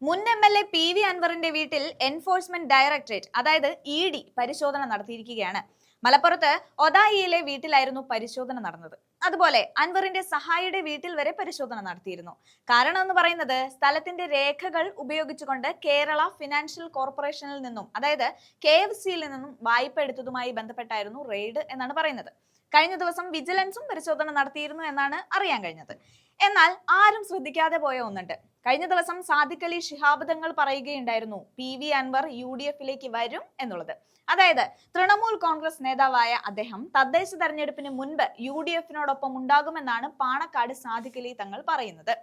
മുൻ MLA. PV. അൻവറിന്റെ വീട്ടിൽ എൻഫോഴ്സ്മെന്റ് ഡയറക്ടറേറ്റ് അതായത് ഇ.ഡി പരിശോധന നടത്തിയിരിക്കുകയാണ്. മലപ്പുറത്ത് ഒതായിയിലെ വീട്ടിലായിരുന്നു പരിശോധന നടന്നത്. അതുപോലെ അൻവറിന്റെ സഹായിയുടെ വീട്ടിൽ വരെ പരിശോധന നടത്തിയിരുന്നു. കാരണം എന്ന് പറയുന്നത് സ്ഥലത്തിന്റെ രേഖകൾ ഉപയോഗിച്ചുകൊണ്ട് കേരള ഫിനാൻഷ്യൽ കോർപ്പറേഷനിൽ നിന്നും അതായത് KFCയിൽ നിന്നും വായ്പ എടുത്തതുമായി ബന്ധപ്പെട്ടായിരുന്നു റെയ്ഡ് എന്നാണ് പറയുന്നത്. കഴിഞ്ഞ ദിവസം വിജിലൻസും പരിശോധന നടത്തിയിരുന്നു എന്നാണ് അറിയാൻ കഴിഞ്ഞത്. എന്നാൽ ആരും ശ്രദ്ധിക്കാതെ പോയ ഒന്നുണ്ട്. കഴിഞ്ഞ ദിവസം സാദിഖ് അലി ശിഹാബ് തങ്ങൾ പറയുകയുണ്ടായിരുന്നു പി.വി. അൻവർ UDFിലേക്ക് വരും എന്നുള്ളത്. അതായത് തൃണമൂൽ കോൺഗ്രസ് നേതാവായ അദ്ദേഹം തദ്ദേശ തെരഞ്ഞെടുപ്പിന് മുൻപ് UDFിനോടൊപ്പം ഉണ്ടാകുമെന്നാണ് പാണക്കാട് സാദിഖ് അലി തങ്ങൾ പറയുന്നത്.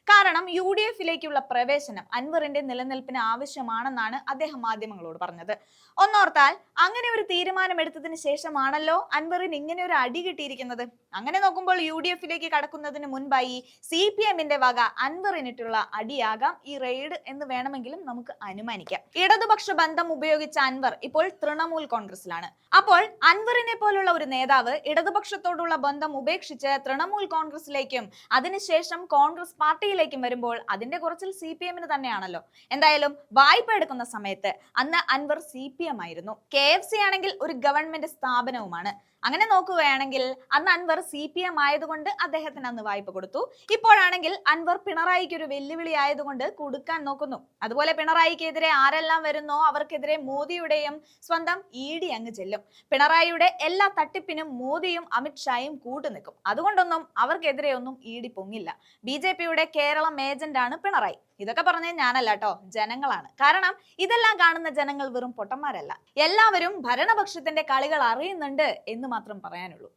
കാരണം UDFിലേക്കുള്ള പ്രവേശനം അൻവറിന്റെ നിലനിൽപ്പിന് ആവശ്യമാണെന്നാണ് അദ്ദേഹം മാധ്യമങ്ങളോട് പറഞ്ഞത്. ഒന്നോർത്താൽ അങ്ങനെ ഒരു തീരുമാനമെടുത്തതിന് ശേഷമാണല്ലോ അൻവറിന് ഇങ്ങനെ ഒരു അടി കിട്ടിയിരിക്കുന്നത്. അങ്ങനെ നോക്കുമ്പോൾ UDFിലേക്ക് കടക്കുന്നതിന് മുൻപായി CPMന്റെ വക അൻവറിനിട്ടുള്ള അടിയാകാം ഈ റെയ്ഡ് എന്ന് വേണമെങ്കിലും നമുക്ക് അനുമാനിക്കാം. ഇടതുപക്ഷ ബന്ധം ഉപയോഗിച്ച അൻവർ ഇപ്പോൾ തൃണമൂൽ കോൺഗ്രസിലാണ്. അപ്പോൾ അൻവറിനെ പോലുള്ള ഒരു നേതാവ് ഇടതുപക്ഷത്തോടുള്ള ബന്ധം ഉപേക്ഷിച്ച് തൃണമൂൽ കോൺഗ്രസിലേക്കും അതിനുശേഷം കോൺഗ്രസ് പാർട്ടിയിലേക്കും വരുമ്പോൾ അതിന്റെ കുറച്ചിൽ CPMന് തന്നെയാണല്ലോ. എന്തായാലും വായ്പ എടുക്കുന്ന സമയത്ത് അന്ന് അൻവർ CPM ആയിരുന്നു. KFC ആണെങ്കിൽ ഒരു ഗവൺമെന്റ് സ്ഥാപനവുമാണ്. അങ്ങനെ നോക്കുകയാണെങ്കിൽ അന്ന് അൻവർ CPM ആയതുകൊണ്ട് അദ്ദേഹത്തിന് അന്ന് വായ്പ കൊടുത്തു. ഇപ്പോഴാണെങ്കിൽ അൻവർ പിണറായിക്ക് ഒരു വെല്ലുവിളി ആയതുകൊണ്ട് കൊടുക്കാൻ നോക്കുന്നു. അതുപോലെ പിണറായിക്കെതിരെ ആരെല്ലാം വരുന്നോ അവർക്കെതിരെ മോദിയുടെയും സ്വന്തം ED അങ്ങ് ചെല്ലും. പിണറായിയുടെ എല്ലാ തട്ടിപ്പിനും മോദിയും അമിത്ഷായും കൂട്ടുനിൽക്കും. അതുകൊണ്ടൊന്നും അവർക്കെതിരെ ഒന്നും ED പൊങ്ങില്ല. BJPയുടെ കേരളം ഏജന്റ് ആണ് പിണറായി. ഇതൊക്കെ പറഞ്ഞേ ഞാനല്ല കേട്ടോ, ജനങ്ങളാണ്. കാരണം ഇതെല്ലാം കാണുന്ന ജനങ്ങൾ വെറും പൊട്ടന്മാരല്ല. എല്ലാവരും ഭരണപക്ഷത്തിന്റെ കളികൾ അറിയുന്നുണ്ട് എന്ന് മാത്രം പറയാനുള്ളൂ.